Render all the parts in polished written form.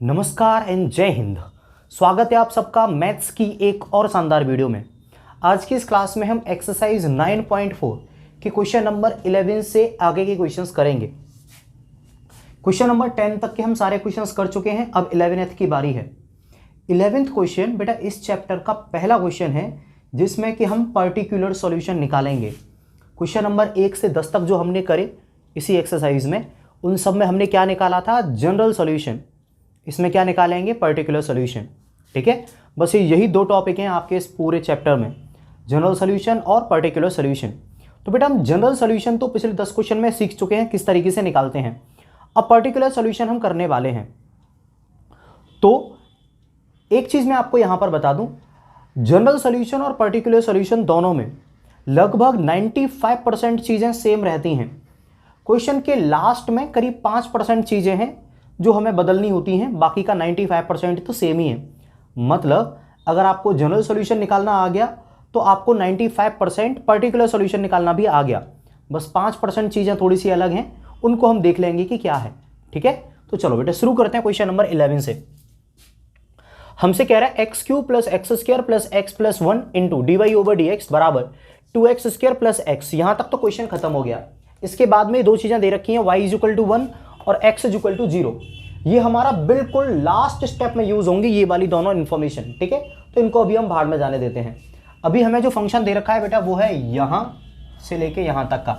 नमस्कार एंड जय हिंद। स्वागत है आप सबका मैथ्स की एक और शानदार वीडियो में। आज की इस क्लास में हम एक्सरसाइज 9.4 के क्वेश्चन नंबर 11 से आगे के क्वेश्चंस करेंगे। क्वेश्चन नंबर 10 तक के हम सारे क्वेश्चंस कर चुके हैं, अब 11th की बारी है। 11th क्वेश्चन बेटा इस चैप्टर का पहला क्वेश्चन है जिसमें कि हम पर्टिकुलर सॉल्यूशन निकालेंगे। क्वेश्चन नंबर 1 से 10 तक जो हमने करे इसी एक्सरसाइज में, उन सब में हमने क्या निकाला था? General solution. इसमें क्या निकालेंगे? Particular solution. ठीक है, बस यही दो टॉपिक हैं आपके इस पूरे चैप्टर में, जनरल सॉल्यूशन और पर्टिकुलर सॉल्यूशन। तो बेटा हम जनरल सॉल्यूशन तो पिछले 10 क्वेश्चन में सीख चुके हैं किस तरीके से निकालते हैं। अब पर्टिकुलर सॉल्यूशन हम करने वाले हैं। तो एक चीज मैं आपको यहां पर बता दूं, जनरल सॉल्यूशन और पर्टिकुलर सॉल्यूशन दोनों में लगभग 95% चीजें सेम रहती हैं। क्वेश्चन के लास्ट में करीब 5% चीजें हैं जो हमें बदलनी होती हैं, बाकी का 95% तो सेम ही है। मतलब अगर आपको जनरल सॉल्यूशन निकालना आ गया तो आपको 95% पर्टिकुलर सॉल्यूशन निकालना भी आ गया। बस 5% चीजें थोड़ी सी अलग हैं, उनको हम देख लेंगे कि क्या है। ठीक है, तो चलो बेटा शुरू करते हैं क्वेश्चन नंबर 11 से। हमसे कह रहा है x cube plus x square plus x plus 1 into d y over d x बराबर 2x स्क्वायर प्लस एक्स। यहां तक तो क्वेश्चन खत्म हो गया। इसके बाद में दो चीजें दे रखी हैं, y इज इक्वल टू 1 और x इज इक्वल टू 0। ये हमारा बिल्कुल लास्ट स्टेप में यूज होंगी ये वाली दोनों इन्फॉर्मेशन। ठीक है, तो इनको अभी हम भाड़ में जाने देते हैं। अभी हमें जो फंक्शन दे रखा है बेटा वो है यहां से लेके यहां तक का।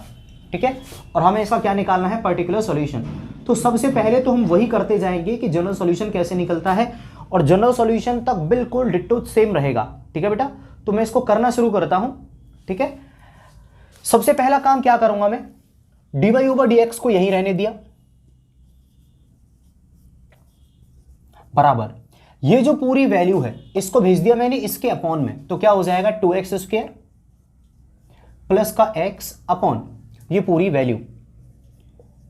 ठीक है, और हमें इसका क्या निकालना है? Particular solution. तो सबसे पहले तो हम वही करते जाएंगे कि जनरल सॉल्यूशन कैसे निकलता है, और जनरल सॉल्यूशन तक बिल्कुल डिट्टो सेम रहेगा। ठीक है बेटा, तो मैं इसको करना शुरू करता हूं। ठीक है, सबसे पहला काम क्या करूंगा मैं? D y over d x को यहीं रहने दिया बराबर ये जो पूरी वैल्यू है इसको भेज दिया मैंने इसके अपॉन में, तो क्या हो जाएगा? 2x स्क्वायर प्लस का x अपॉन ये पूरी वैल्यू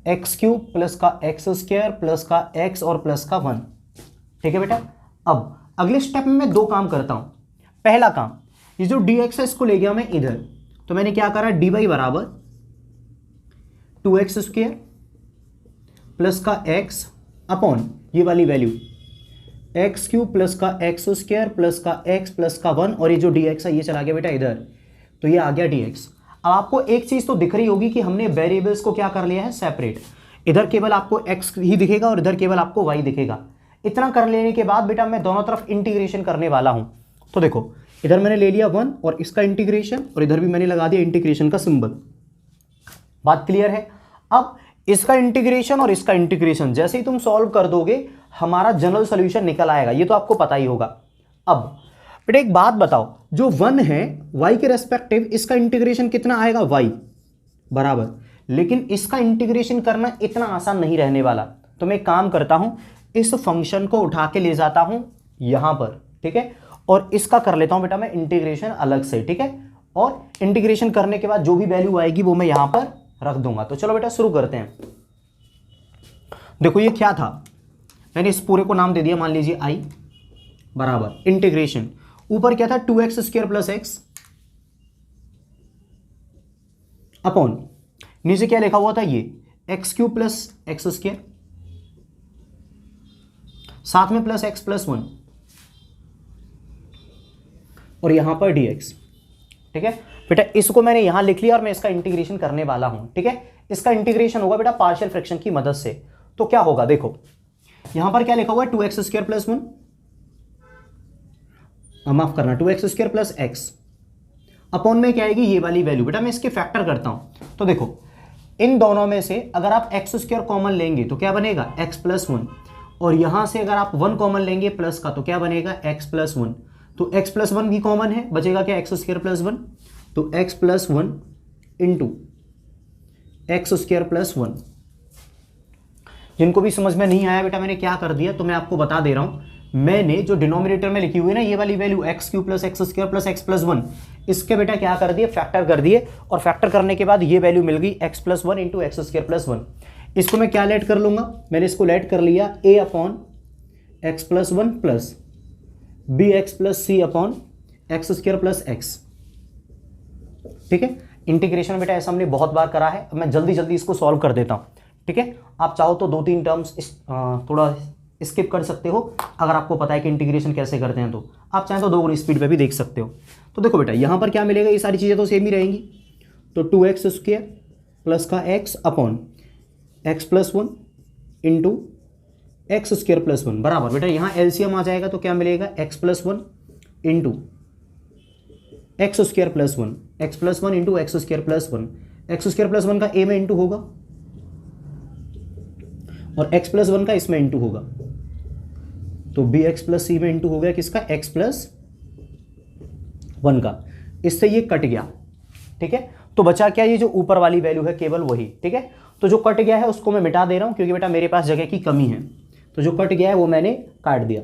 एक्स क्यूब प्लस का एक्स स्क्वायर प्लस का x और प्लस का 1। ठीक है बेटा, अब अगले स्टेप में मैं दो काम करता हूं। पहला काम, ये जो dx है इसको ले गया मैं इधर, तो मैंने क्या करा? dy बराबर 2x स्क्वायर प्लस का x अपॉन ये वाली वैल्यू एक्स क्यूब प्लस का एक्स स्क्वायर प्लस का x प्लस का 1, और ये जो dx है ये चला गया बेटा इधर, तो ये आ गया dx। अब आपको एक चीज तो दिख रही होगी कि हमने वेरिएबल्स को क्या कर लिया है? सेपरेट। इधर केवल आपको x ही दिखेगा और इधर केवल आपको y दिखेगा। इतना कर लेने के बाद बेटा मैं दोनों तरफ इंटीग्रेशन करने वाला हूं। तो देखो इधर मैंने ले लिया 1 और इसका इंटीग्रेशन, और इधर भी मैंने लगा दिया इंटीग्रेशन का सिंबल। बात क्लियर है? अब इसका इंटीग्रेशन और इसका इंटीग्रेशन जैसे ही तुम सॉल्व कर दोगे हमारा जनरल सॉल्यूशन निकल आएगा, ये तो आपको पता ही होगा। अब बेटा एक बात बताओ, जो 1 है y के रेस्पेक्टिव इसका इंटीग्रेशन कितना आएगा? y बराबर, लेकिन इसका इंटीग्रेशन करना इतना आसान नहीं रहने वाला। तो मैं एक काम करता हूं, इस फंक्शन को उठा के ले जाता हूं यहां पर। ठीक है, और इसका कर लेता हूं बेटा मैं इंटीग्रेशन अलग से। ठीक है, और इंटीग्रेशन करने के बाद जो भी वैल्यू आएगी वो मैं यहां पर रख दूंगा। तो चलो बेटा शुरू करते हैं। देखो ये क्या था, मैंने इस पूरे को नाम दे दिया, मान लीजिए i बराबर इंटीग्रेशन, ऊपर क्या था? 2x square plus x upon नीचे क्या लिखा हुआ था? ये x cube plus x square साथ में प्लस एक्स प्लस 1 और यहां पर dx। ठीक है बेटा, इसको मैंने यहां लिख लिया और मैं इसका इंटीग्रेशन करने वाला हूं। ठीक है, इसका इंटीग्रेशन होगा बेटा पार्शियल फ्रैक्शन की मदद से। तो क्या होगा? देखो यहां पर क्या लिखा हुआ है? 2x स्क्वायर प्लस 1, माफ करना 2x square plus x upon में क्या आएगी? ये वाली वैल्यू। बेटा मैं इसके फैक्टर करता हूं, तो देखो इन दोनों में से अगर आप एक्स स्क्वायर कॉमन लेंगे तो क्या बनेगा? x प्लस 1, और यहां से अगर आप 1 कॉमन लेंगे प्लस का तो क्या बनेगा? x plus 1। तो x प्लस 1 भी कॉमन है, बचेगा क्या? एक्स स्क्वायर प्लस 1, तो x plus 1 into x square plus 1। जिनको भी समझ में नहीं आया बेटा मैंने क्या कर दिया, तो मैं आपको बता दे रहा हूं, मैंने जो डिनोमिनेटर में लिखी हुई है ना ये वाली value x cube plus x square plus x plus 1, इसके बेटा क्या कर दिए? फैक्टर कर दिए, और फैक्टर करने के बाद ये वैल्यू मिल गई x plus 1 into x square plus 1। इसको मैं क्या लेट कर लूंगा? मैंने इसको लेट कर लिया a upon x plus 1 plus b x plus c upon x square plus x. ठीक है, इंटीग्रेशन बेटा ऐसा हमने बहुत बार करा है, मैं जल्दी जल्दी इसको सॉल्व कर देता हूं। ठीक है, आप चाहो तो 2-3 टर्म्स थोड़ा स्किप कर सकते हो अगर आपको पता है कि इंटीग्रेशन कैसे करते हैं। तो आप चाहें तो 2 गुना स्पीड पे भी देख सकते हो। तो देखो बेटा यहाँ पर क्या मिलेगा, ये सारी चीज़ें तो सेम ही रहेंगी। तो 2x² प्लस का x upon x+1 into x² + 1 बराबर बेटा यहाँ एलसीएम आ जाएगा तो क्या मिलेगा, x+1 into x² + 1 x+1 into x² + 1 x² + 1 का a में इंटू होगा और x+1 का इसमें इंटू होगा, तो bx + c में इंटू हो गया किसका, x+1 का। इससे ये कट गया, ठीक है। तो बचा क्या, ये जो ऊपर वाली वैल्यू है केवल वही, ठीक है। तो जो कट गया है उसको मैं मिटा दे रहा हूं क्योंकि बेटा मेरे पास जगह की कमी है। तो जो कट गया है वो मैंने काट दिया।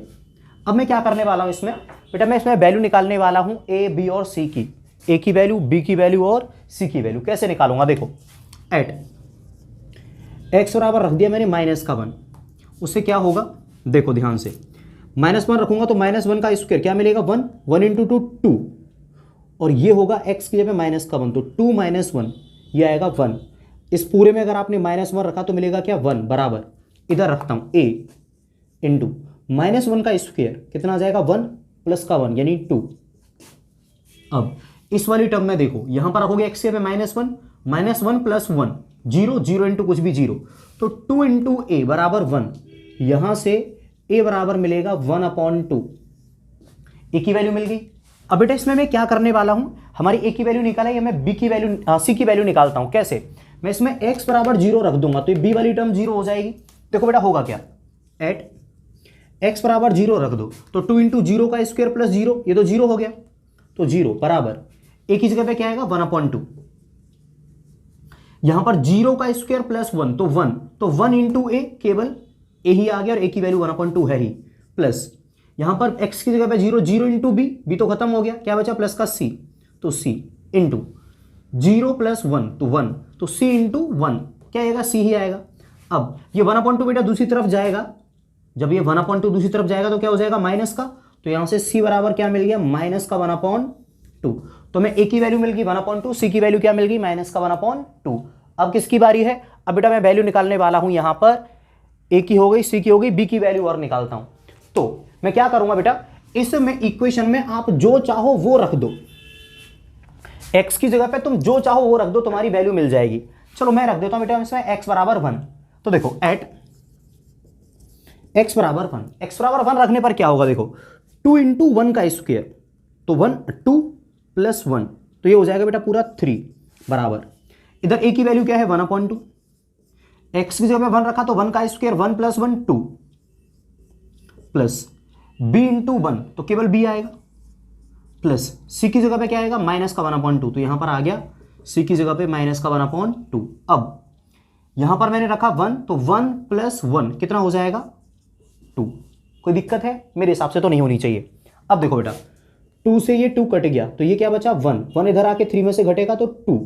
अब मैं क्या करने वाला हूं इसमें, बेटा मैं इसमें वैल्यू निकालने वाला हूं a, b और c की। a की वैल्यू, b की वैल्यू और c की वैल्यू। कैसे निकालूंगा, देखो एट x बराबर रख दिया मैंने -1, उससे क्या होगा, देखो ध्यान से, -1 रखूंगा तो -1 का स्क्वायर क्या मिलेगा, 1, 1 × 2 2, और ये होगा x की जगह -1 तो 2 - 1 ये आएगा 1। इस पूरे में अगर आपने -1 रखा तो मिलेगा क्या, 1 बराबर, इधर रखता हूं a इंटू -1 का स्क्वायर कितना आ जाएगा, 1 + का 1 यानी 2। अब इस वाली टर्म में देखो यहां पर रखोगे x की जगह -1 + 1 0 0 इंटू कुछ भी 0, तो 2 × a बराबर 1। यहां से a बराबर मिलेगा 1/2, a की वैल्यू मिल गई। अब बेटा इसमें मैं क्या करने वाला हूं, हमारी a की वैल्यू निकाला है, मैं b की वैल्यू c की वैल्यू निकालता हूं। कैसे, मैं इसमें x बराबर 0 रख दूंगा तो ये b वाली टर्म 0 हो जाएगी। देखो बेटा होगा क्या, एट x बराबर 0 रख दो तो 2 × 0 का स्क्वायर + 0, ये तो 0 हो गया, तो 0 बराबर a की जगह पे क्या आएगा, 1/2। यहां पर 0 का स्क्वायर + 1 तो 1, तो 1 × a केवल a ही आ गया और a की वैल्यू 1/2 है ही, प्लस यहां पर x की जगह पे 0, 0 × b तो खत्म हो गया, क्या बचा प्लस का c, तो c इंटू 0 + 1 तो 1, तो c × 1 क्या आएगा, c ही आएगा। अब ये 1/2 बेटा दूसरी तरफ जाएगा, जब ये 1/2 दूसरी तरफ जाएगा तो क्या हो जाएगा, माइनस का, तो यहां से c बराबर क्या मिल गया, -1/2। तो मैं a की वैल्यू मिल गई 1/2, c की वैल्यू क्या मिल गई, -1/2। अब किसकी बारी है, अब बेटा मैं वैल्यू निकालने वाला हूं, यहां पर a की हो गई, c की हो गई, b की वैल्यू और निकालता हूं। तो मैं क्या करूंगा बेटा, इस में इक्वेशन में आप जो चाहो वो रख दो, x की जगह पे तुम जो चाहो वो रख दो, तुम्हारी वैल्यू मिल जाएगी। चलो मैं रख देता हूं बेटा इसमें x बराबर 1। तो देखो एट x बराबर 1, x बराबर 1 रखने पर क्या होगा, देखो 2 × 1 का स्क्वायर, तो 1 2 + 1 तो ये हो जाएगा बेटा पूरा 3 बराबर, इधर a की वैल्यू क्या है 1/2, x की जगह पे 1 रखा तो 1 का स्क्वायर 1 + 1 2, प्लस b × 1 तो केवल b आएगा, प्लस c की जगह पे क्या आएगा, -1/2, तो यहां पर आ गया c की जगह पे -1/2। अब यहां पर मैंने रखा 1 तो 1 + 1 कितना हो जाएगा, 2। कोई दिक्कत है, मेरे हिसाब से तो नहीं होनी चाहिए। अब देखो बेटा 2 से ये 2 कट गया तो ये क्या बचा, 1, 1 इधर आके 3 में से घटेगा तो 2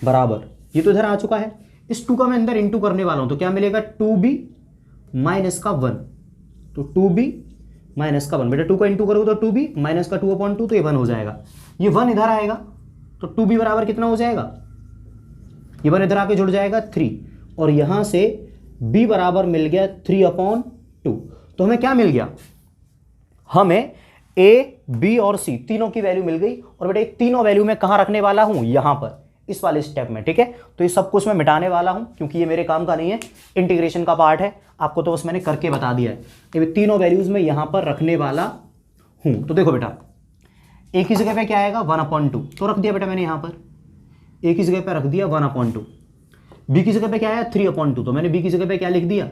बराबर, ये तो इधर आ चुका है, इस 2 का मैं अंदर इंटू करने वाला हूं तो क्या मिलेगा, 2b - का 1, तो 2b - का 1, बेटा 2 का इंटू करोगे तो 2b - का 2/2 तो ये 1 हो जाएगा। ये 1 इधर आएगा तो 2b बराबर कितना हो जाएगा, ये 1 इधर आके जुड़ जाएगा 3, और यहां से b बराबर मिल गया 3/2। तो हमें क्या मिल गया, हमें a, b और c तीनों की वैल्यू मिल गई। और बेटा तीनों वैल्यू मैं कहां रखने वाला हूं, यहां पर इस वाले स्टेप में, ठीक है। तो ये सब कुछ मैं मिटाने वाला हूं क्योंकि ये मेरे काम का नहीं है, इंटीग्रेशन का पार्ट है, आपको तो बस मैंने करके बता दिया है। ये तीनों वैल्यूज मैं यहां पर रखने वाला हूं। तो देखो बेटा a की जगह पे क्या आएगा 1/2, तो रख दिया बेटा मैंने यहां पर, a की जगह पे रख दिया 1/2। b की जगह पे क्या आया 3/2, तो मैंने b की जगह पे क्या लिख दिया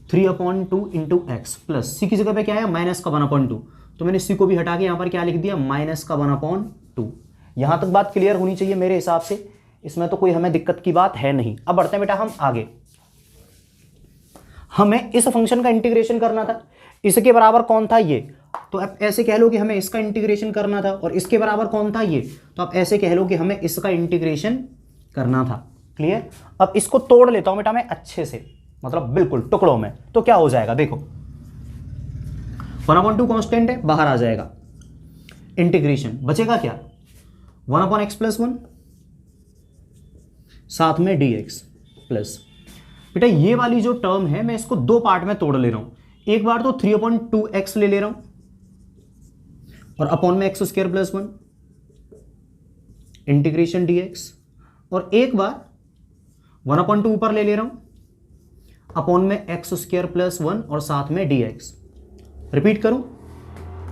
3/2 × x, प्लस c की जगह पे क्या आया -1/2, तो मैंने c को भी हटा के यहां पर क्या लिख दिया -1/2। यहां तक बात क्लियर होनी चाहिए मेरे हिसाब से, इसमें तो कोई हमें दिक्कत की बात है नहीं। अब बढ़ते हैं बेटा हम आगे, हमें इस फंक्शन का इंटीग्रेशन करना था, इसके बराबर कौन था ये, तो आप ऐसे कह लो कि हमें इसका इंटीग्रेशन करना था, और इसके बराबर कौन था ये, तो आप ऐसे कह लो कि हमें इसका इंटीग्रेशन करना था। क्लियर। अब इसको तोड़ लेता हूं बेटा मैं अच्छे से, मतलब बिल्कुल टुकड़ों में, तो क्या हो जाएगा, देखो 1/2 कांस्टेंट है, बाहर आ जाएगा, इंटीग्रेशन बचेगा क्या 1/x + 1 साथ में dx, प्लस बेटा ये वाली जो टर्म है मैं इसको दो पार्ट में तोड़ ले रहा हूं। एक बार तो 3/2x ले रहा हूं और अपॉन में x² + 1 इंटीग्रेशन dx, और एक बार 1/2 ऊपर ले रहा हूं अपॉन में x² + 1 और साथ में dx। रिपीट करूं,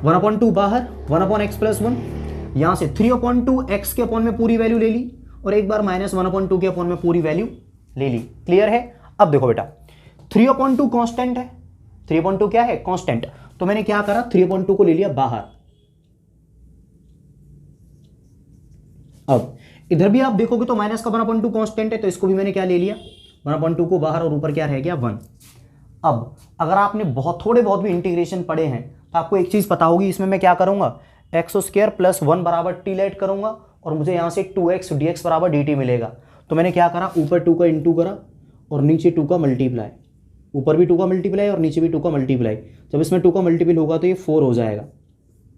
1/2 बाहर, 1/x + 1, यहां से 3/2x के अपॉन में पूरी वैल्यू ले ली और एक बार -1/2 के अपॉन में पूरी वैल्यू ले ली। क्लियर है? अब देखो बेटा 3/2 कांस्टेंट है, 3/2 क्या है? कांस्टेंट। तो मैंने क्या करा, 3/2 को ले लिया बाहर। अब इधर भी आप देखोगे तो माइनस का 1/2 कांस्टेंट है, तो इसको भी मैंने क्या ले लिया, 1/2 को बाहर और ऊपर क्या रह गया 1। अब अगर आपने थोड़े बहुत भी इंटीग्रेशन पढ़े हैं तो आपको एक चीज पता होगी, इसमें मैं क्या करूंगा, x² + 1 बराबर t लेट करूंगा और मुझे यहां से 2x dx बराबर dt मिलेगा। तो मैंने क्या करा, ऊपर 2 का इंटू करा और नीचे 2 का मल्टीप्लाई, ऊपर भी 2 का मल्टीप्लाई और नीचे भी 2 का मल्टीप्लाई। जब इसमें 2 का मल्टीपल होगा तो ये 4 हो जाएगा।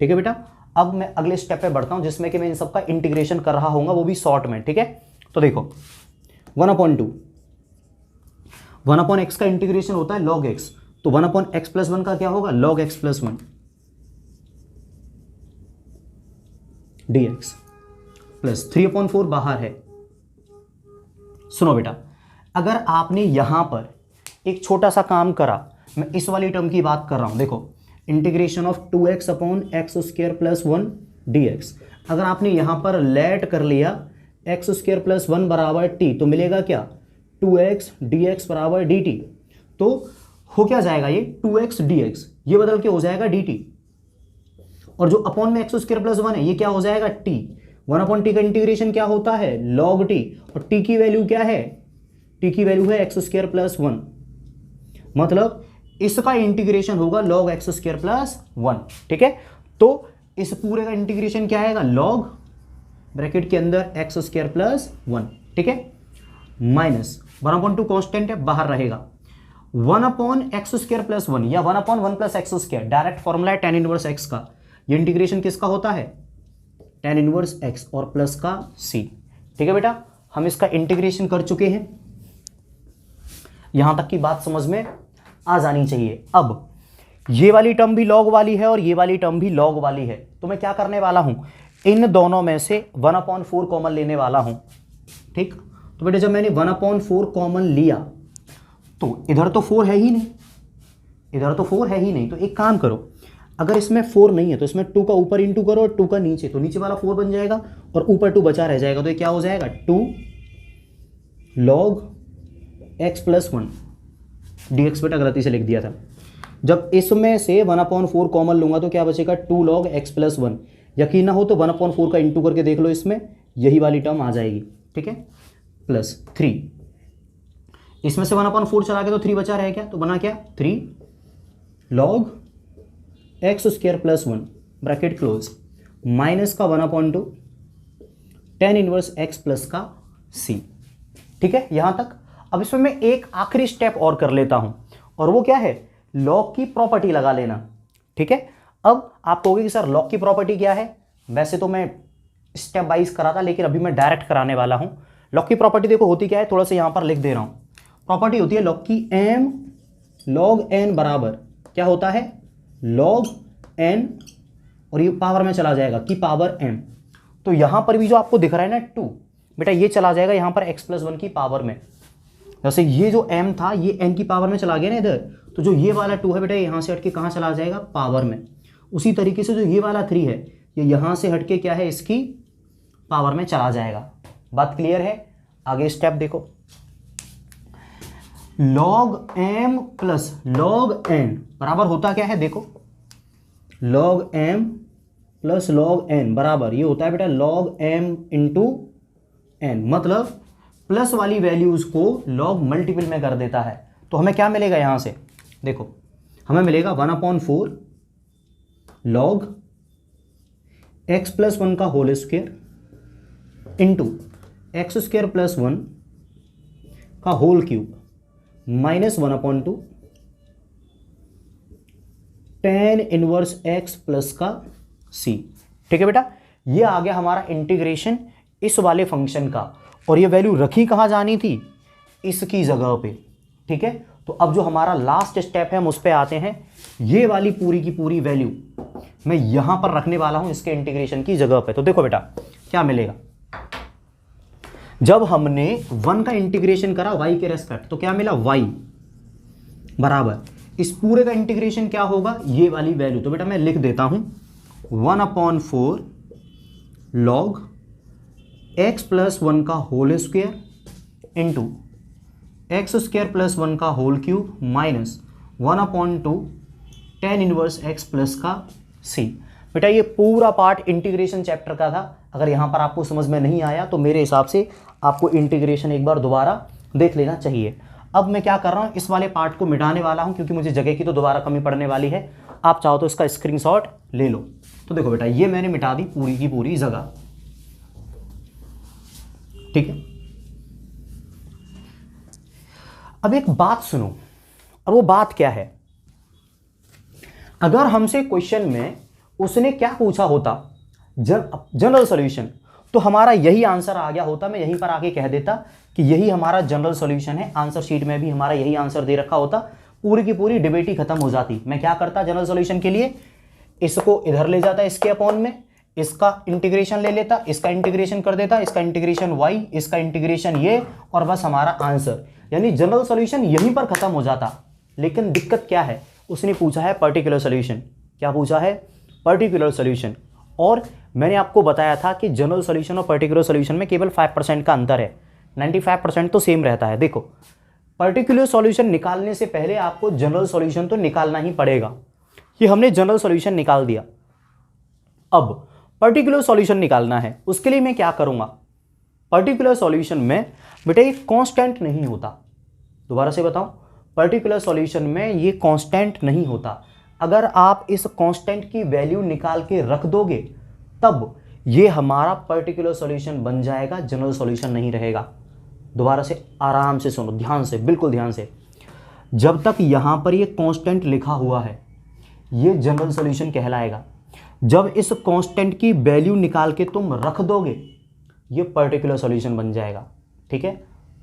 ठीक है बेटा, अब मैं अगले स्टेप पे बढ़ता हूं जिसमें कि मैं इन सबका इंटीग्रेशन कर रहा हूंगा, वो भी शॉर्ट में। ठीक है, तो देखो 1/x का इंटीग्रेशन होता है log x, तो 1/x + 1 का क्या होगा, log x + 1 dx प्लस 3/4 बाहर है। सुनो बेटा, अगर आपने यहां पर एक छोटा सा काम करा, मैं इस वाली टर्म की बात कर रहा हूं, देखो इंटीग्रेशन ऑफ 2x/x² + 1 dx। अगर आपने यहां पर लेट कर लिया x² + 1 बराबर t, तो मिलेगा क्या, 2x dx बराबर dt। तो हो क्या जाएगा, ये 2x dx ये बदल के हो जाएगा dt, और जो अपॉन में x² + 1 है ये क्या हो जाएगा t। 1/t का इंटीग्रेशन क्या होता है, log t, और t की वैल्यू क्या है, t की वैल्यू है x² + 1, मतलब इसका इंटीग्रेशन होगा log x² + 1। ठीक है, तो इस पूरे का इंटीग्रेशन क्या आएगा, log ब्रैकेट के अंदर x² + 1। ठीक है, माइनस 1/2 कांस्टेंट है बाहर रहेगा, 1/x² + 1 या 1/1 + x², डायरेक्ट फॉर्मूला है tan इनवर्स x का। ये इंटीग्रेशन किसका होता है, tan इनवर्स x और प्लस का c। ठीक है बेटा, हम इसका इंटीग्रेशन कर चुके हैं, यहां तक की बात समझ में आ जानी चाहिए। अब ये वाली टर्म भी log वाली है और ये वाली टर्म भी log वाली है, तो मैं क्या करने वाला हूं, इन दोनों में से 1/4 कॉमन लेने वाला हूं। ठीक, तो बेटा जब मैंने 1/4 कॉमन लिया तो इधर तो 4 है ही नहीं, इधर तो 4 है ही नहीं, तो एक काम करो, अगर इसमें 4 नहीं है तो इसमें 2 का ऊपर इंटू करो और 2 का नीचे, तो नीचे वाला 4 बन जाएगा और ऊपर 2 बचा रह जाएगा, तो ये क्या हो जाएगा, 2 log x + 1 dx। बेटा गलती से लिख दिया था, जब इसमें से 1/4 कॉमन लूंगा तो क्या बचेगा, 2 log x + 1। यकीन ना हो तो 1/4 का इंटू करके देख लो, इसमें यही वाली टर्म आ जाएगी। ठीक है, प्लस 3, इसमें से 1/4 चला गया तो 3 बचा रह गया, तो बना क्या, 3 log x² + 1 bracket close minus का 1/2 tan इनवर्स x प्लस का c। ठीक है यहां तक। अब इसमें मैं एक आखिरी स्टेप और कर लेता हूं, और वो क्या है, log की प्रॉपर्टी लगा लेना। ठीक है, अब आप कहोगे कि सर log की प्रॉपर्टी क्या है, वैसे तो मैं स्टेप वाइज करा था लेकिन अभी मैं डायरेक्ट कराने वाला हूं। log की प्रॉपर्टी देखो होती क्या है, थोड़ा सा यहां पर लिख दे रहा हूं। प्रॉपर्टी होती है log की m log n बराबर क्या होता है, log n, और ये पावर में चला जाएगा की पावर m। तो यहां पर भी जो आपको दिख रहा है ना 2, बेटा ये चला जाएगा यहां पर x + 1 की पावर में। जैसे ये जो m था ये n की पावर में चला गया ना इधर, तो जो ये वाला 2 है बेटा यहां से हटके कहां चला जाएगा, पावर में। उसी तरीके से जो ये वाला 3 है ये यहां से हटके क्या है, इसकी पावर में चला जाएगा। बात क्लियर है? आगे स्टेप देखो, log m + log n बराबर होता क्या है, देखो log m + log n बराबर ये होता है बेटा log m × n, मतलब प्लस वाली वैल्यूज को log मल्टीपल में कर देता है। तो हमें क्या मिलेगा यहां से, देखो हमें मिलेगा 1/4 log x + 1 का होल स्क्वायर इंटू x² + 1 का whole cube minus 1/2 tan inverse x plus का c। ठीक है बेटा, ये आ गया हमारा इंटीग्रेशन इस वाले फंक्शन का, और ये वैल्यू रखी कहां जानी थी, इसकी जगह पे। ठीक है, तो अब जो हमारा लास्ट स्टेप है हम उस पर आते हैं। ये वाली पूरी की पूरी वैल्यू मैं यहां पर रखने वाला हूं इसके इंटीग्रेशन की जगह पे। तो देखो बेटा क्या मिलेगा, जब हमने 1 का इंटीग्रेशन करा y के रेस्पेक्ट तो क्या मिला, y बराबर इस पूरे का इंटीग्रेशन क्या होगा, ये वाली वैल्यू। तो बेटा मैं लिख देता हूं 1/4 log x प्लस 1 का whole square into x square plus 1 का whole cube minus 1/2 tan inverse x plus का c। बेटा ये पूरा पार्ट इंटीग्रेशन चैप्टर का था। अगर यहाँ पर आपको समझ में नहीं आया तो मेरे हिसाब से आपको इंटीग्रेशन एक बार दोबारा देख लेना चाहिए। अब मैं क्या कर रहा हूँ, इस वाले पार्ट को मिटाने वाला हूँ क्योंकि मुझे जगह की तो दोबारा कमी पड़ने वाली है। आप चाहो तो इसका स्क्रीनशॉट ले लो। तो देखो बेटा ये मैंने मिटा दी पूरी की पूरी जगह, ठीक है। अब एक बात सुनो, और वो बात क्या है, अगर हमसे क्वेश्चन में उसने क्या पूछा होता जनरल सॉल्यूशन, तो हमारा यही आंसर आ गया होता। मैं यहीं पर आके कह देता कि यही हमारा जनरल सॉल्यूशन है, आंसर शीट में भी हमारा यही आंसर दे रखा होता, पूरी की पूरी डिबेट ही खत्म हो जाती। मैं क्या करता जनरल सॉल्यूशन के लिए, इसको इधर ले जाता इसके अपॉन में, इसका इंटीग्रेशन ले लेता, इसका इंटीग्रेशन कर देता, इसका इंटीग्रेशन y, इसका इंटीग्रेशन ये, और बस हमारा आंसर, यानी जनरल सॉल्यूशन यहीं पर खत्म हो जाता। लेकिन दिक्कत क्या है, उसने पूछा है पर्टिकुलर सॉल्यूशन। क्या पूछा है, पर्टिकुलर सॉल्यूशन। और मैंने आपको बताया था कि जनरल सॉल्यूशन और पर्टिकुलर सॉल्यूशन में केवल 5% का अंतर है, 95% तो सेम रहता है। देखो पर्टिकुलर सॉल्यूशन निकालने से पहले आपको जनरल सॉल्यूशन तो निकालना ही पड़ेगा। ये हमने जनरल सॉल्यूशन निकाल दिया। अब पर्टिकुलर सॉल्यूशन निकालना है, उसके लिए मैं क्या करूंगा, पर्टिकुलर सॉल्यूशन में बेटा ये कांस्टेंट नहीं होता। दोबारा से बताऊं, पर्टिकुलर सॉल्यूशन में ये कांस्टेंट नहीं होता। अगर आप इस कांस्टेंट की वैल्यू निकाल के रख दोगे तब ये हमारा पर्टिकुलर सॉल्यूशन बन जाएगा, जनरल सॉल्यूशन नहीं रहेगा। दोबारा से आराम से सुनो, ध्यान से, बिल्कुल ध्यान से। जब तक यहां पर ये कांस्टेंट लिखा हुआ है ये जनरल सॉल्यूशन कहलाएगा। जब इस कांस्टेंट की वैल्यू निकाल के तुम रख दोगे ये पर्टिकुलर सॉल्यूशन बन जाएगा, ठीक है।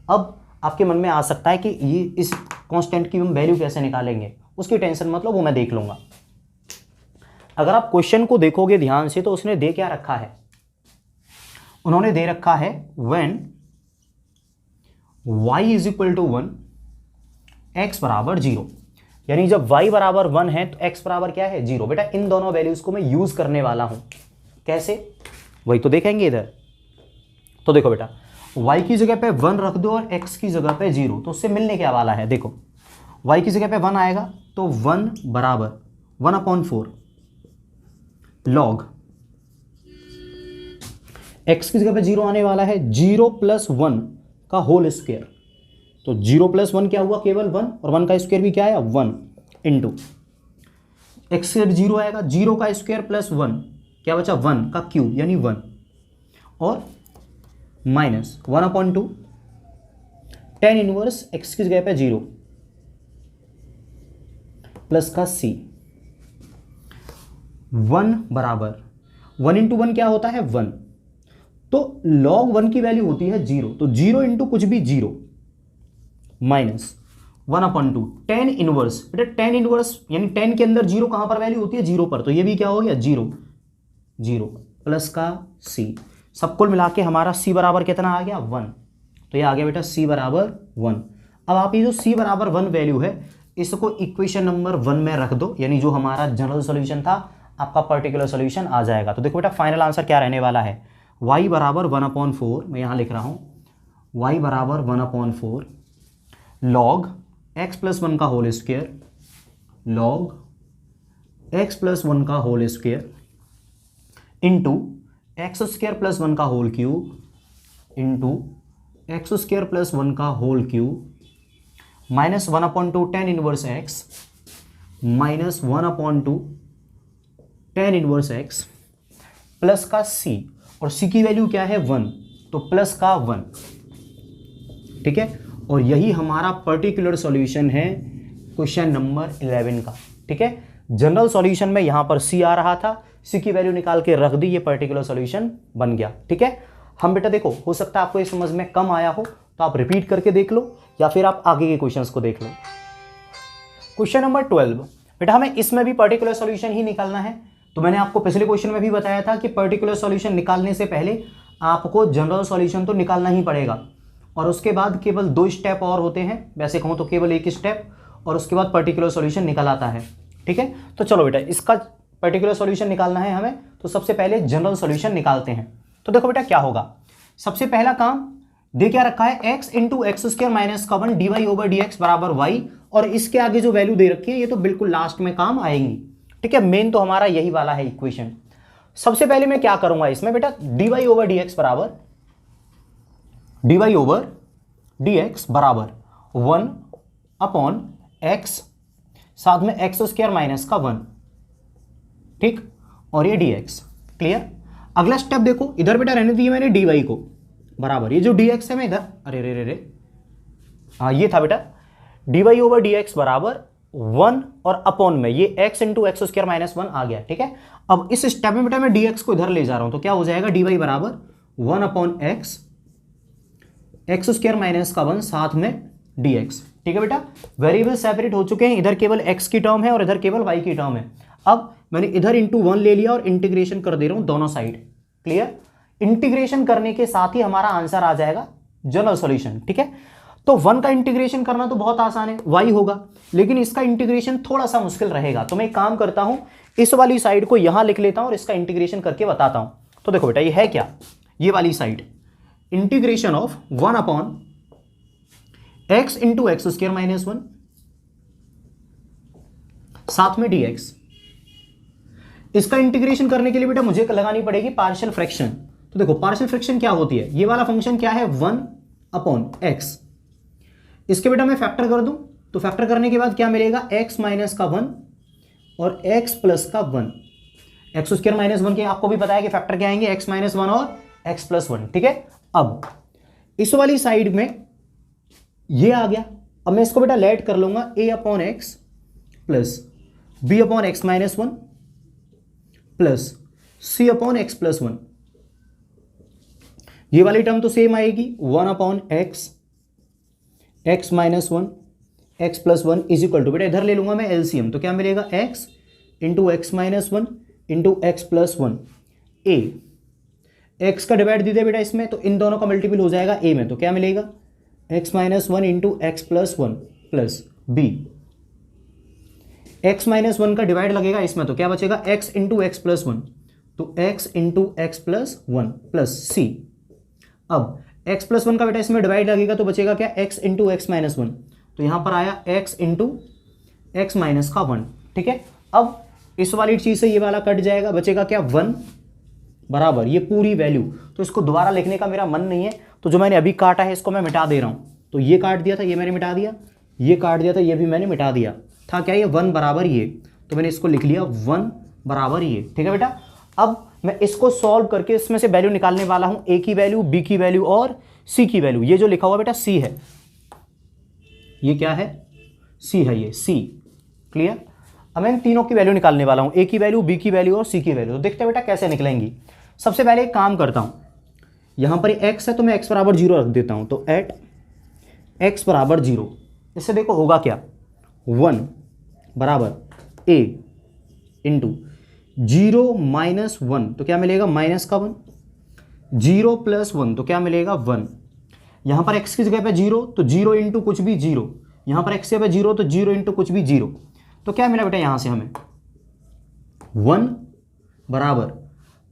अब आपके मन में आ सकता है कि ये इस कांस्टेंट की हम वैल्यू कैसे निकालेंगे, उसकी टेंशन मतलब वो मैं देख लूंगा। अगर आप क्वेश्चन को देखोगे ध्यान से तो उसने दे क्या रखा है, उन्होंने दे रखा है when y is equal to 1 x बराबर 0, यानी जब y बराबर 1 है तो x बराबर क्या है, 0। बेटा इन दोनों वैल्यूज को मैं यूज करने वाला हूं, कैसे वही तो देखेंगे इधर। तो देखो बेटा y की जगह पे 1 रख दो और x की जगह पे 0, तो उससे मिलने क्या वाला है, देखो y की जगह पे 1 आएगा तो 1 बराबर 1/4 log x की जगह पे 0 आने वाला है 0 + 1 का होल स्क्वायर। तो 0 + 1 क्या हुआ, केवल 1, और 1 का स्क्वायर भी क्या आया 1 इंटू एक्स स्क्वायर 0 आएगा, 0 का स्क्वायर प्लस 1 क्या बचा 1 का क्यूब यानी 1, और माइनस 1/2 tan इनवर्स एक्स की जगह पे 0 प्लस का c। 1 बराबर 1 इंटू 1 क्या होता है 1, तो log 1 की वैल्यू होती है 0, तो 0 इंटू कुछ भी 0 माइनस 1/2 tan इनवर्स। बेटा tan इनवर्स यानी tan के अंदर 0 कहां पर वैल्यू होती है 0 पर, तो ये भी क्या हो गया 0 प्लस का c। सब कुल मिला के हमारा c बराबर कितना आ गया 1, तो ये आ गया बेटा c बराबर 1। अब आप ये जो c बराबर 1 वैल्यू है इसको इक्वेशन नंबर 1 में रख दो, यानी जो हमारा जनरल सॉल्यूशन था आपका पर्टिकुलर सॉल्यूशन आ जाएगा। तो देखो बेटा फाइनल आंसर क्या रहने वाला है, y बराबर 1/4, मैं यहाँ लिख रहा हूँ y बराबर 1/4 log x प्लस 1 का whole square, log x plus 1 का whole square into x square plus 1 का whole cube into x square plus 1 का whole cube minus 1/2 tan inverse x minus 1/2 tan inverse x plus का c, और c की value क्या है 1, तो plus का 1, ठीक है। और यही हमारा पर्टिकुलर सॉल्यूशन है क्वेश्चन नंबर 11 का, ठीक है। जनरल सॉल्यूशन में यहां पर c आ रहा था, c की वैल्यू निकाल के रख दी, ये पर्टिकुलर सॉल्यूशन बन गया, ठीक है। हम बेटा देखो हो सकता है आपको ये समझ में कम आया हो, तो तो आप रिपीट करके देख लो या फिर आप आगे के क्वेश्चंस को देख लो। क्वेश्चन नंबर 12, बेटा हमें इसमें भी पर्टिकुलर सॉल्यूशन ही निकालना है। तो मैंने आपको पिछले क्वेश्चन में भी बताया था कि पर्टिकुलर सॉल्यूशन निकालने से पहले आपको जनरल सॉल्यूशन तो निकालना ही पड़ेगा, और उसके बाद केवल 2 स्टेप और होते हैं, वैसे कहूँ तो केवल 1 स्टेप, और उसके बाद पर्टिकुलर सॉल्यूशन निकल आता है। ठीक है, तो चलो बेटा इसका पर्टिकुलर सॉल्यूशन निकालना है हमें, तो सबसे पहले जनरल सॉल्यूशन निकालते हैं। तो देखो बेटा क्या होगा, सबसे पहला काम दे क्या रखा है, x into x square minus का 1 dy ओवर dx बराबर y, और इसके आगे जो वैल्यू दे रखी है ये तो बिल्कुल लास्ट में काम आएंगी। ठीक है, मेन तो हमारा यही वाला है इक्वेशन। सबसे पहले मैं क्या करूंगा इसमें बेटा, dy ओवर dx बराबर 1 अपॉन x, साथ में एक्स स्क्वायर माइनस का 1, ठीक, और ये dx। क्लियर। अगला स्टेप देखो, इधर बेटा रहने दिए मैंने dy को बराबर, ये जो dx है मैं इधर, अरे रे रे रे, हाँ ये था बेटा, dy ओवर dx बराबर 1 और अपॉन में ये x into x square minus 1 आ गया। ठीक है, अब इस स्टेप में बेटा मैं dx को इधर ले जा रहा हूं, तो क्या हो जाएगा, dy बराबर 1 अपॉन एक्स स्क्वायर माइनस का 1 साथ में dx। ठीक है बेटा, वेरिएबल सेपरेट हो चुके हैं, इधर केवल x की टर्म है और इधर केवल y की टर्म है। अब मैंने इधर इंटू 1 ले लिया और इंटीग्रेशन कर दे रहा हूं दोनों साइड। क्लियर। इंटीग्रेशन करने के साथ ही हमारा आंसर आ जाएगा जनरल सॉल्यूशन। ठीक है, तो 1 का इंटीग्रेशन करना तो बहुत आसान है, y होगा, लेकिन इसका इंटीग्रेशन थोड़ा सा मुश्किल रहेगा। तो मैं एक काम करता हूं, इस वाली साइड को यहां लिख लेता हूं और इसका इंटीग्रेशन करके बताता हूं। तो देखो बेटा ये है क्या, ये वाली side, integration of 1 upon x into x square minus 1 साथ में dx। इसका इंटीग्रेशन करने के लिए बेटा मुझे लगानी पड़ेगी पार्शियल फ्रैक्शन। तो देखो पार्शियल फ्रैक्शन क्या होती है, ये वाला फंक्शन क्या है, 1 अपॉन x, इसके बेटा मैं फैक्टर कर दूं, तो फैक्टर करने के बाद क्या मिलेगा, x माइनस का 1 और x प्लस का 1, एक्स स्क्वायर माइनस 1 के आपको भी पता है कि फैक्टर क्या आएंगे, x माइनस 1 और x प्लस 1। ठीक है, अब इस वाली साइड में ये आ गया, अब मैं इसको बेटा लेट कर लूंगा, a upon x plus b upon x minus 1 plus c upon x plus 1। ये वाली टर्म तो सेम आएगी, 1 upon x minus 1 x plus 1 is equal to, बेटा इधर ले लूंगा मैं एलसीएम, तो क्या मिलेगा, x into x minus 1 into x plus 1। a x का डिवाइड दे दे बेटा इसमें, तो इन दोनों का मल्टीपल हो जाएगा a में, तो क्या मिलेगा, x minus 1 into x plus 1 plus b, x minus 1 का डिवाइड लगेगा इसमें, तो क्या बचेगा, x इंटू एक्स प्लस 1, तो x into x plus 1 plus c। अब x प्लस 1 का बेटा इसमें डिवाइड लगेगा, तो बचेगा क्या, x इंटू एक्स माइनस 1, तो यहां पर आया x इंटू एक्स माइनस का 1। ठीक है, अब इस वाली चीज से ये वाला कट जाएगा, बचेगा क्या, 1 बराबर ये पूरी वैल्यू। तो इसको दोबारा लिखने का मेरा मन नहीं है, तो जो मैंने अभी काटा है इसको मैं मिटा दे रहा हूं। तो ये काट दिया था, ये मैंने मिटा दिया, ये काट दिया था, ये भी मैंने मिटा दिया था, क्या ये 1 बराबर ये, तो मैंने इसको लिख लिया 1 बराबर ये। ठीक है बेटा, अब मैं इसको सॉल्व करके इसमें से वैल्यू निकालने वाला हूं, a की वैल्यू, b की वैल्यू और c की वैल्यू। ये जो लिखा हुआ बेटा c है, ये क्या है, c है, ये c। क्लियर। अब मैं तीनों की वैल्यू निकालने वाला हूं, a की वैल्यू, b की वैल्यू और c की वैल्यू। तो देखते हैं बेटा कैसे निकलेंगी। सबसे पहले एक काम करता हूं, यहां पर x है तो मैं x बराबर 0 रख देता हूं, तो एट x बराबर 0, इससे देखो होगा क्या, 1 बराबर a इंटू 0 माइनस 1, तो क्या मिलेगा, माइनस का 1, 0 प्लस 1, तो क्या मिलेगा, 1। यहां पर x की जगह पे 0, तो 0 इंटू कुछ भी 0, यहां पर x की जगह 0, तो 0 इंटू कुछ भी 0, तो क्या मिला बेटा यहां से हमें, 1 बराबर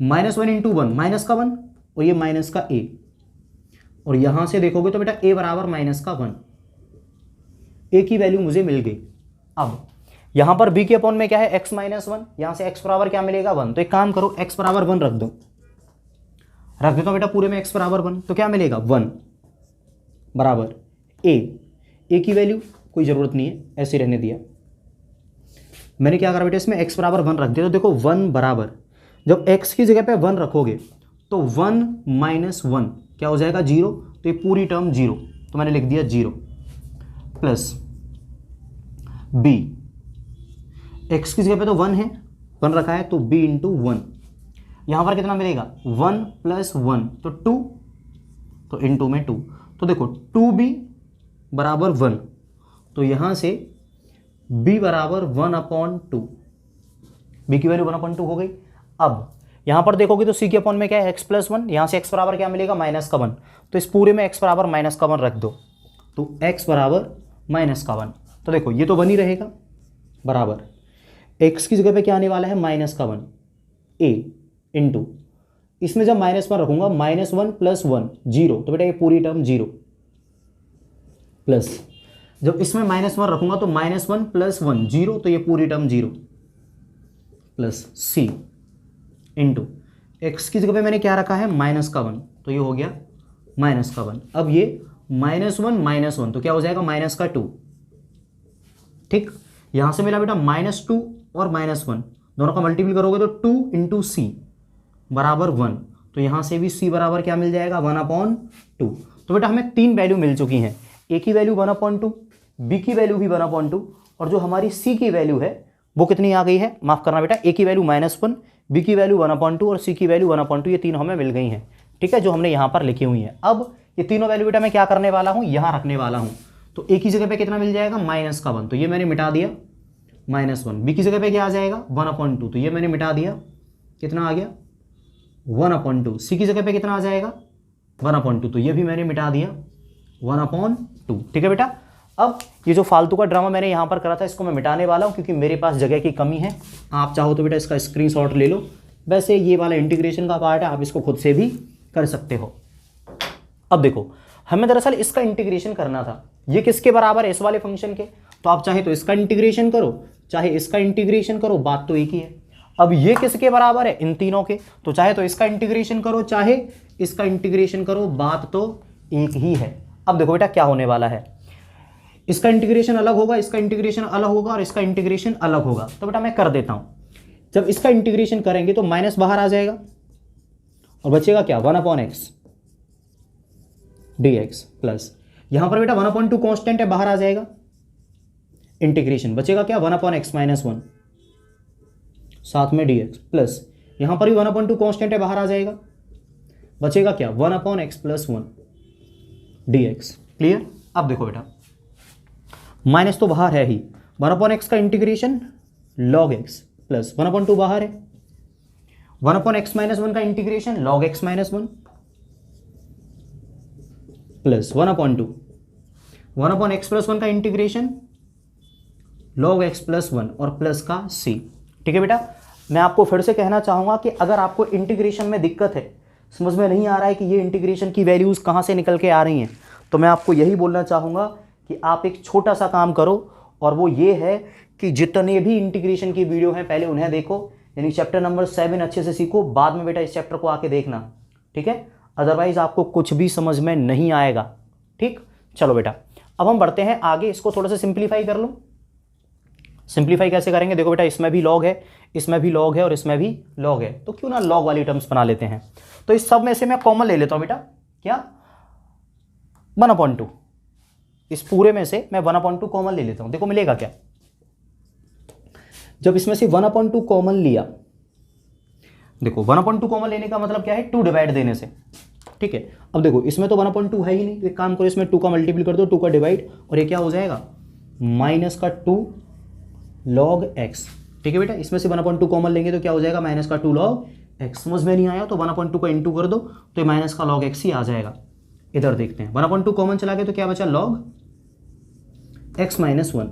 माइनस 1 इंटू 1, माइनस का 1 और ये माइनस का a, और यहां से देखोगे तो बेटा a बराबर माइनस का 1, a की वैल्यू मुझे मिल गई। अब यहां पर b के अपॉन में क्या है, x माइनस 1, यहां से x बराबर क्या मिलेगा, 1। तो एक काम करो, x बराबर 1 रख देता हूं बेटा पूरे में x बराबर 1, तो क्या मिलेगा, 1 बराबर a की वैल्यू कोई जरूरत नहीं है, ऐसे रहने दिया। मैंने क्या करा बेटा, इसमें x बराबर 1 रख दिया, तो देखो 1 बराबर, जब x की जगह पे 1 रखोगे तो 1 माइनस 1 क्या हो जाएगा, 0, तो ये पूरी टर्म 0, तो मैंने लिख दिया 0 प्लस b, x की जगह पे तो 1 है, 1 रखा है, तो b इंटू 1, यहां पर कितना मिलेगा, 1 प्लस 1, तो 2, तो इंटू में 2, तो देखो 2b बराबर 1, तो यहाँ से b बराबर 1/2, b की वैल्यू 1/2 हो गई। अब यहाँ पर देखोगे तो c के अपॉन में क्या है, x + 1, यहाँ से x बराबर क्या मिलेगा, -1, तो इस पूरे में x बराबर -1 रख दो, तो x बराबर -1, तो देखो ये तो 1 ही रहेगा, बराबर x की जगह पे क्या आने वाला है, -1 a इंटू, इसमें जब -1 रखूंगा, -1 + 1 0, तो बेटा ये पूरी टर्म 0, प्लस जब इसमें -1 रखूंगा तो -1 + 1 0, तो ये पूरी term 0, plus c into x की जगह पे मैंने क्या रखा है, -1, तो ये हो गया -1। अब ये -1 तो क्या हो जाएगा, -2, ठीक। यहां से मिला बेटा -2 और -1 दोनों का मल्टीपल करोगे तो 2 × c बराबर 1, तो यहां से भी c बराबर क्या मिल जाएगा, 1/2। तो बेटा हमें 3 वैल्यू मिल चुकी हैं, a की वैल्यू 1/2, b की वैल्यू भी 1/2, और जो हमारी c की वैल्यू है वो कितनी आ गई है, माफ करना बेटा, a की वैल्यू -1, b की वैल्यू 1/2 और c की वैल्यू 1/2, ये तीनों हमें मिल गई हैं, ठीक है, जो हमने यहाँ पर लिखी हुई है। अब ये तीनों वैल्यू बेटा मैं क्या करने वाला हूँ, यहाँ रखने वाला हूँ, तो a की जगह पे कितना मिल जाएगा, -1, तो ये मैंने मिटा दिया, -1, b की जगह पे क्या आ जाएगा, 1/2, तो ये मैंने मिटा दिया, कितना आ गया, 1/2, c की जगह पे कितना आ जाएगा, 1/2, तो ये भी मैंने मिटा दिया, 1/2, ठीक है बेटा। अब ये जो फालतू का ड्रामा मैंने यहाँ पर करा था इसको मैं मिटाने वाला हूँ, क्योंकि मेरे पास जगह की कमी है। आप चाहो तो बेटा इसका स्क्रीनशॉट ले लो, वैसे ये वाला इंटीग्रेशन का पार्ट है, आप इसको खुद से भी कर सकते हो। अब देखो हमें दरअसल इसका इंटीग्रेशन करना था, ये किसके बराबर है, इस वाले फंक्शन के, तो आप चाहे तो इसका इंटीग्रेशन करो, चाहे इसका इंटीग्रेशन करो, बात तो एक ही है। अब ये किसके बराबर है, इन तीनों के, तो चाहे तो इसका इंटीग्रेशन करो, चाहे इसका इंटीग्रेशन करो, बात तो एक ही है। अब देखो बेटा क्या होने वाला है, इसका इंटीग्रेशन अलग होगा, इसका इंटीग्रेशन अलग होगा, और इसका इंटीग्रेशन अलग होगा, तो बेटा मैं कर देता हूं। जब इसका इंटीग्रेशन करेंगे तो माइनस बाहर आ जाएगा और बचेगा क्या, 1/x dx, प्लस यहां पर बेटा 1/2 कांस्टेंट है, बाहर आ जाएगा, इंटीग्रेशन बचेगा क्या, 1/x - 1 साथ में dx, प्लस यहां पर भी 1/2 कांस्टेंट है, बाहर आ जाएगा, बचेगा क्या, 1/x + 1 dx। क्लियर। अब देखो बेटा माइनस तो बाहर है ही, 1/x का इंटीग्रेशन log x प्लस 1/2 बाहर है, 1/x - 1 का integration log x - 1 plus 1/2, 1/x + 1 का इंटीग्रेशन log x + 1 और प्लस का c। ठीक है बेटा, मैं आपको फिर से कहना चाहूंगा कि अगर आपको इंटीग्रेशन में दिक्कत है, समझ में नहीं आ रहा है कि ये इंटीग्रेशन की वैल्यूज कहाँ से निकल के आ रही हैं, तो मैं आपको यही बोलना चाहूँगा कि आप एक छोटा सा काम करो, और वो ये है कि जितने भी इंटीग्रेशन की वीडियो हैं पहले उन्हें देखो, यानी चैप्टर नंबर 7 अच्छे से सीखो, बाद में बेटा इस चैप्टर को आके देखना, ठीक है, अदरवाइज आपको कुछ भी समझ में नहीं आएगा। ठीक, चलो बेटा अब हम बढ़ते हैं आगे, इसको थोड़ा सा सिंप्लीफाई कर लो। सिंप्लीफाई कैसे करेंगे, देखो बेटा इसमें भी लॉग है, इसमें भी लॉग है और इसमें भी लॉग है, तो क्यों ना लॉग वाली टर्म्स बना लेते हैं। तो इस सब में से मैं कॉमन ले लेता हूं बेटा, क्या 1/2, इस पूरे में से मैं 1/2 कॉमन ले लेता हूं, देखो मिलेगा क्या, जब इसमें से 1/2 कॉमन लिया, देखो 1/2 कॉमन लेने का मतलब क्या है, 2 डिवाइड देने से। ठीक है, अब देखो इसमें तो 1/2 है ही नहीं, एक काम करो इसमें 2 का मल्टीपल कर दो, 2 का डिवाइड, और ये क्या हो जाएगा -2 log x। ठीक है बेटा, इसमें से 1/2 कॉमन लेंगे तो क्या हो जाएगा, -2 log x। समझ में नहीं आया तो 1/2 का इंटू कर दो, तो ये माइनस का log x ही आ जाएगा। इधर देखते हैं, 1/2 कॉमन चला गया तो क्या बचा, log x - 1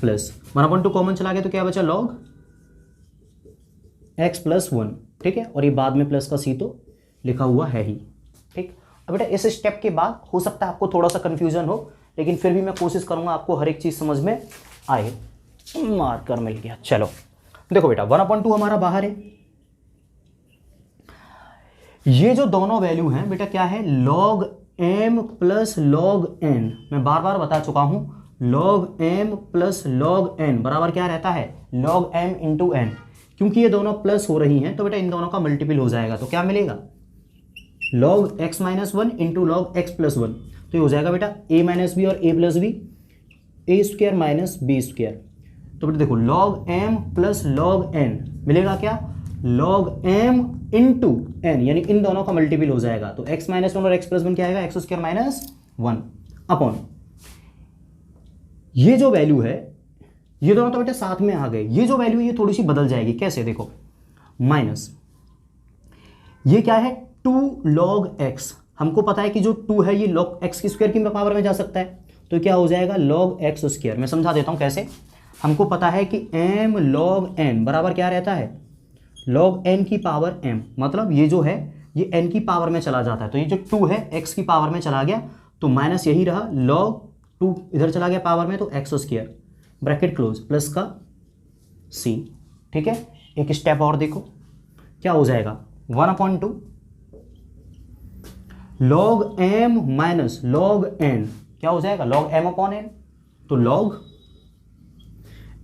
प्लस 1/2 कॉमन चला गया तो क्या बचा, log x + 1। ठीक है, और ये बाद में प्लस का c तो लिखा हुआ है ही। ठीक, अब बेटा इस स्टेप के बाद हो सकता है आपको थोड़ा सा कंफ्यूजन हो, लेकिन फिर भी मैं कोशिश करूंगा आपको हर एक चीज समझ में आए। मार्कर मिल गया, चलो देखो बेटा 1/2 हमारा बाहर है, ये जो दोनों वैल्यू हैं बेटा क्या है, log m + log n। मैं बार बार बता चुका हूं, log m + log n बराबर क्या रहता है, log m × n। क्योंकि ये दोनों प्लस हो रही हैं तो बेटा इन दोनों का मल्टीपल हो जाएगा, तो क्या मिलेगा, log x - 1 × log x + 1, तो ये हो जाएगा बेटा a - b और a + b, a² - b²। तो बेटा देखो log m + log n मिलेगा क्या, लॉग एम इंटू एन, यानी इन दोनों का मल्टीपल हो जाएगा। तो x माइनस वन और x प्लस वन क्या आएगा, x square minus one upon ये जो वैल्यू है, ये दोनों तो बेटा साथ में आ गए, ये जो वैल्यू ये थोड़ी सी बदल जाएगी। कैसे, देखो माइनस ये क्या है 2 log x, हमको पता है कि जो 2 है ये log x की स्क्वायर की पावर में जा सकता है, तो क्या हो जाएगा log x स्क्वायर। मैं समझा देता हूं कैसे। हमको पता है कि m log n बराबर क्या रहता है, log n की पावर m, मतलब ये जो है ये n की पावर में चला जाता है, तो ये जो 2 है x की पावर में चला गया, तो माइनस यही रहा, log 2 इधर चला गया पावर में, तो x square bracket close plus का c। ठीक है, एक स्टेप और देखो क्या हो जाएगा, 1/2 log m minus log n क्या हो जाएगा, log m अपॉन n, तो log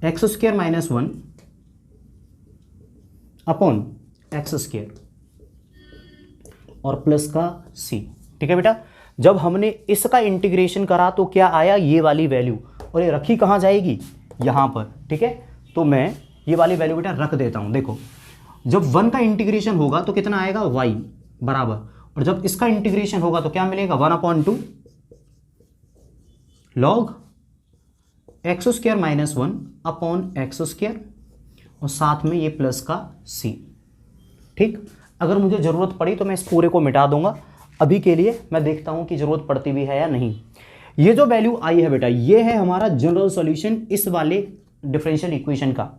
x square minus 1 upon x square और प्लस का c। ठीक है बेटा, जब हमने इसका इंटीग्रेशन करा तो क्या आया, ये वाली वैल्यू, और ये रखी कहाँ जाएगी, यहाँ पर। ठीक है, तो मैं ये वाली वैल्यू बेटा रख देता हूँ। देखो जब 1 का इंटीग्रेशन होगा तो कितना आएगा, y बराबर, और जब इसका इंटीग्रेशन होगा तो क्या मिलेगा, 1/2 log x square minus 1 upon x square और साथ में ये प्लस का c। ठीक, अगर मुझे ज़रूरत पड़ी तो मैं इस पूरे को मिटा दूंगा, अभी के लिए मैं देखता हूं कि ज़रूरत पड़ती भी है या नहीं। ये जो वैल्यू आई है बेटा, ये है हमारा जनरल सॉल्यूशन इस वाले डिफरेंशियल इक्वेशन का।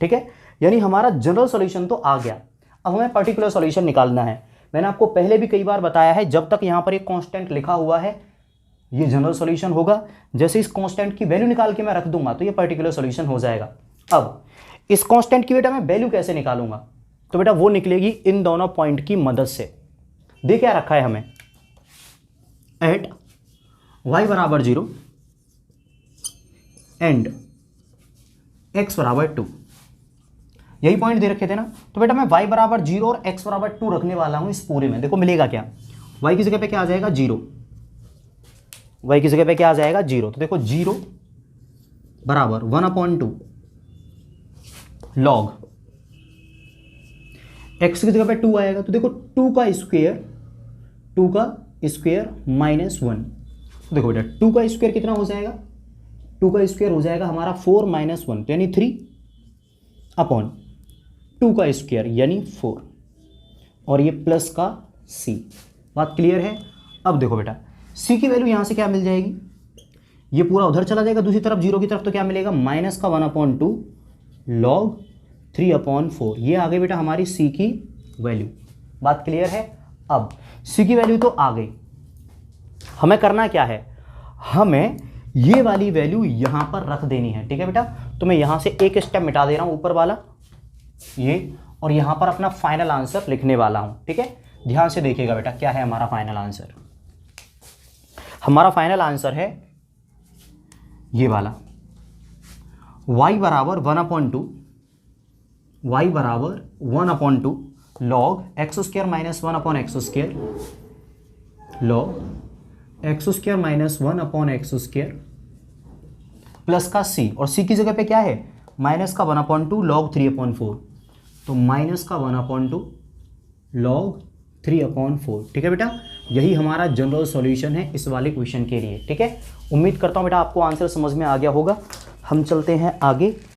ठीक है, यानी हमारा जनरल सॉल्यूशन तो आ गया, अब हमें पर्टिकुलर सॉल्यूशन निकालना है। मैंने आपको पहले भी कई बार बताया है, जब तक यहाँ पर एक कांस्टेंट लिखा हुआ है ये जनरल सॉल्यूशन होगा, जैसे इस कांस्टेंट की वैल्यू निकाल के मैं रख दूंगा तो ये पर्टिकुलर सॉल्यूशन हो जाएगा। अब इस कांस्टेंट की बेटा मैं वैल्यू कैसे निकालूंगा, तो बेटा वो निकलेगी इन दोनों पॉइंट की मदद से। दे क्या रखा है हमें, एट y बराबर 0 एंड x बराबर 2, यही पॉइंट दे रखे थे ना। तो बेटा मैं y बराबर 0 और x बराबर 2 रखने वाला हूं इस पूरे में। देखो मिलेगा क्या, y की जगह पे क्या आ जाएगा 0, y की जगह पे क्या आ जाएगा 0, तो देखो 0 बराबर 1/2 log x की जगह पे 2 आएगा, तो देखो 2 का स्क्वायर माइनस 1। देखो बेटा 2 का स्क्वायर कितना हो जाएगा, 2 का स्क्वायर हो जाएगा हमारा 4 माइनस 1, तो यानी 3 अपॉन 2 का स्क्वायर यानी 4 और ये प्लस का c। बात क्लियर है। अब देखो बेटा c की वैल्यू यहाँ से क्या मिल जाएगी, ये पूरा उधर चला जाएगा दूसरी तरफ 0 की तरफ, तो क्या मिलेगा माइनस का 1/2 log 3/4। ये आ गई बेटा हमारी c की वैल्यू। बात क्लियर है। अब c की वैल्यू तो आ गई, हमें करना क्या है, हमें ये वाली वैल्यू यहाँ पर रख देनी है। ठीक है बेटा, तो मैं यहाँ से एक स्टेप मिटा दे रहा हूँ ऊपर वाला ये, और यहाँ पर अपना फाइनल आंसर लिखने वाला हूँ। ठीक है, ध्यान से देखिएगा बेटा क्या है हमारा फाइनल आंसर। हमारा फाइनल आंसर है ये वाला, y बराबर 1/2 log x square minus 1 upon x square log x square minus 1 upon x square plus का c, और c की जगह पे क्या है माइनस का 1/2 log 3/4, तो माइनस का 1/2 log 3/4। ठीक है बेटा, यही हमारा जनरल सॉल्यूशन है इस वाले क्वेश्चन के लिए। ठीक है, उम्मीद करता हूँ बेटा आपको आंसर समझ में आ गया होगा। हम चलते हैं आगे।